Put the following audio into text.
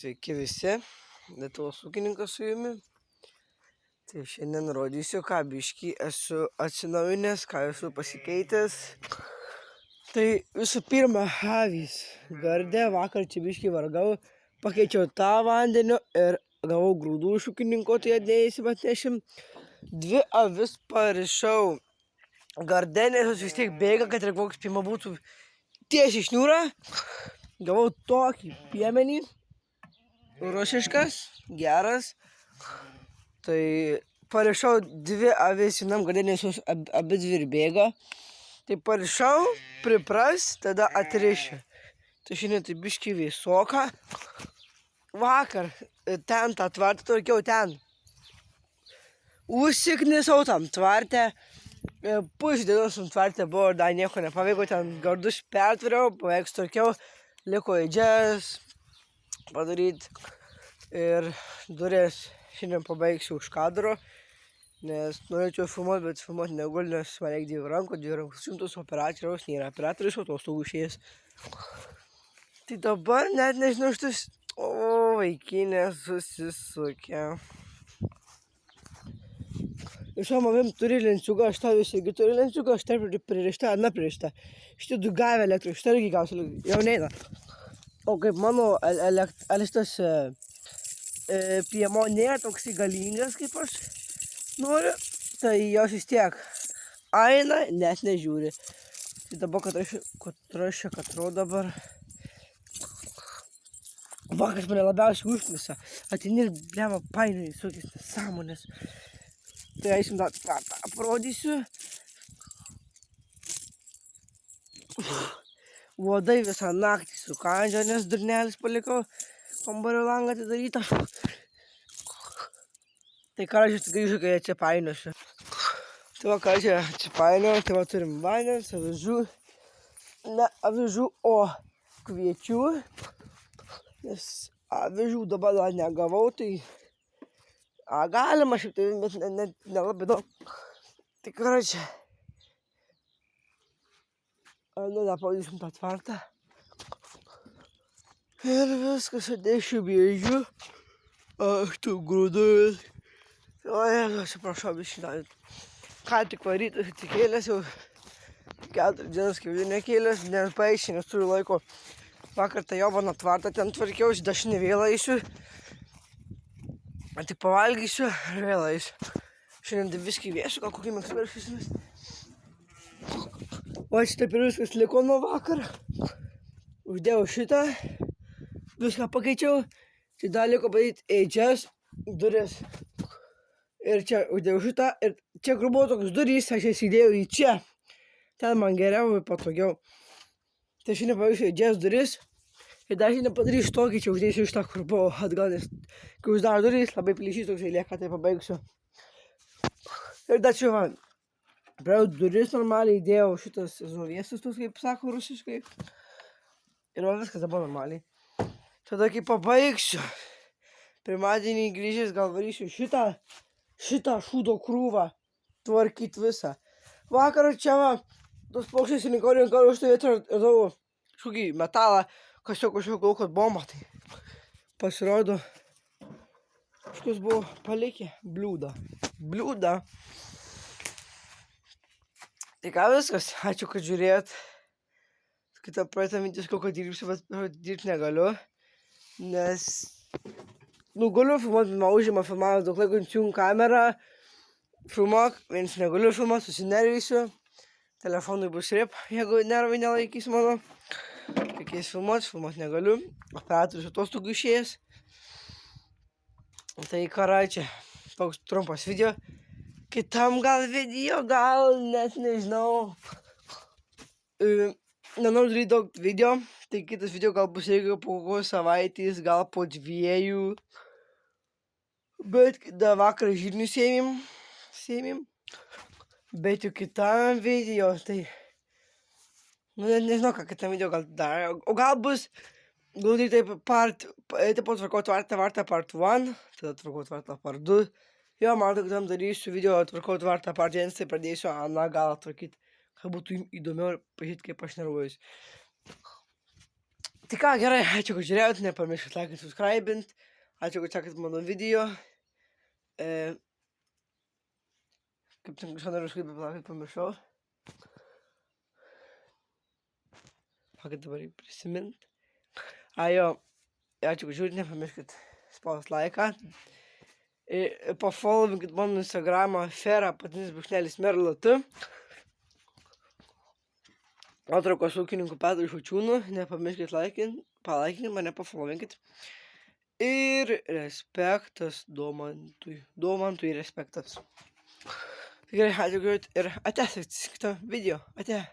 Sveiki visi, Lietuvos ūkininkas su jumi. Tai šiandien rodysiu, ką biškį esu atsinaujinęs, ką esu pasikeitęs. Tai visų pirma, avys gardė, vakar čia biškį vargau, pakeičiau tą vandenį ir gavau grūdų iš ūkininko, tai atėjęsim atnešim. 2 avis parišau gardė, nes jos vis tiek bėga, kad ir koks pima būtų tiesiai šniūra. Gavau tokį piemenį. Rusiškas, geras. Tai parišau 2 avis vienam gardė, nes jos abi dvi ir bėga. Tai parišau, pripras, tada atrišiu. Tai šiandien tai biškį vėsoka. Vakar ten tą tvartą tvarkiau ten. Užsiknisau tam tvarte. Pusė dienos tam tvarte buvo, dar nieko nepavyko, ten gardus pertvariau, beveik tvarkiau, liko eidžias padaryti. Ir durės šiandien pabaigsiu už kadro, nes norėčiau filmuoti, bet filmuoti negaliu, nes man reikia 2 rankų siuntus operatoriaus, nėra operatorius, atostogų išėjęs. Tai dabar net nežinau šitas, vaikinė susisukė. Ir savo mamim turi lenciugą, aš tą visi irgi turi lenciugą, aš tarp pririšta, ana pririšta. Šitie 2 gavę elektrą, šitą irgi gausiu, jau neina. O kaip mano šitas piemo nėra toksai galingas, kaip aš noriu, tai jos vis tiek eina, net nežiūri. Tai dabar, kad atrodo dabar. Vakas mane labiausiai užknisa. Ateini ir blema painioji visokias nesąmonės. Tai eisim tą parodysiu. Uodai visą naktį sukandžio, nes durnelis palikau kambario langą atidarytą. Tai ką aš grįžu, kai atsipainiosiu. Tai va, ką čia atsipainioju, tai va turim vandens, avižų. Ne avižų, o kviečių. Nes avižų dabar dar negavau, tai galima šiaip tai, bet nelabai daug. Tai ką čia? Nepavadysim tą tvartą. Ir viskas, atnešiu biežių. Aš tų grūdų. O jėzus, atsiprašau, biškį. Ką tik varytas atsikėlęs, jau 4 dienas kaip jau nekėlęs, nes paaiškiai, nes turiu laiko. Vakar tą jobaną tvartą ten tvarkiausi, aš ne vėl eisiu. Tik pavalgysiu ir vėl eisiu. Šiandien tai viskį vėsiu, gal kokį mėgsveršysimės. O šitą ir viskas liko nuo vakar. Uždėjau šitą, viską pakeičiau. Tai dar liko padaryti eidžias, duris. Ir čia uždėjau šitą. Ir čia kur buvo toks durys, aš jas įdėjau į čia. Ten man geriau ir patogiau. Tai šiandien padarysiu eidžias duris. Ir dar šiandien padarysiu tokį, čia uždėsiu šitą, kur buvo atgal, nes kai uždaro durys, labai plyšys toks lieka, tai pabaigsiu. Ir dar čia va. Pradėjau duris normaliai, įdėjau šitas žuviesius, kaip sako rusiškai. Ir va viskas dabar normaliai. Tada kai pabaigsiu, pirmadienį grįžęs gal varysiu šitą šūdo krūvą tvarkyti visą. Vakar čia va, tos paukščiais rinkau už tai vietą ir davau kažkokį metalą, kažkokį kad bombą. Tai pasirodo, kažkas buvo palikę bliūdą. Tai ką viskas, ačiū, kad žiūrėjot. Kita praeitą mintis, kad dirbsiu, bet dirbti negaliu. Nes, galiu filmuoti, man užima filmavęs daug laiko, įsijungiu kamerą. Filmuok, vienas negaliu filmuoti, susinervysiu. Telefonui bus rip, jeigu nervai nelaikys mano. Reikės filmuoti negaliu. Operatorius atostogų išėjęs. Tai karai čia, toks trumpas video. Kitam gal video, gal net nežinau. Nenoriu daryti daug video, tai kitas video gal bus irgi po kokios savaitės, gal po 2. Bet dar vakar žirnių sėmėm. Bet jau kitam video, tai net nežinau, ką kitam video gal dar. O gal bus, gal taip tvarkau tvartą part 1, tada tvarkau tvartą part 2. Jo, man tai, kad darysiu video, tvarkau tvartą part 1, tai pradėsiu aną galą tvarkyti, kad būtų įdomiau ir pažiūrėti, kaip aš nervuojuosi. Tai ką, gerai, ačiū, kad žiūrėjot, nepamirškit like ir subscribint. Ačiū, kad sekėt mano video. Kaip ten kažką noriu kažkaip paplakyti, pamiršau. Pakit dabar prisimint. Jo, ačiū, kad žiūrėt, nepamirškit spaust laiką. Ir pafollowinkit mano Instagramą fera_merlot. Nuotraukos ūkininkų Petru Šučiūnu. Nepamirškit palaikinti mane, pafollowinkit. Ir respektas Domantui. Domantui respektas. Gerai, ačiū ir ate, sektis kitą video. Ate.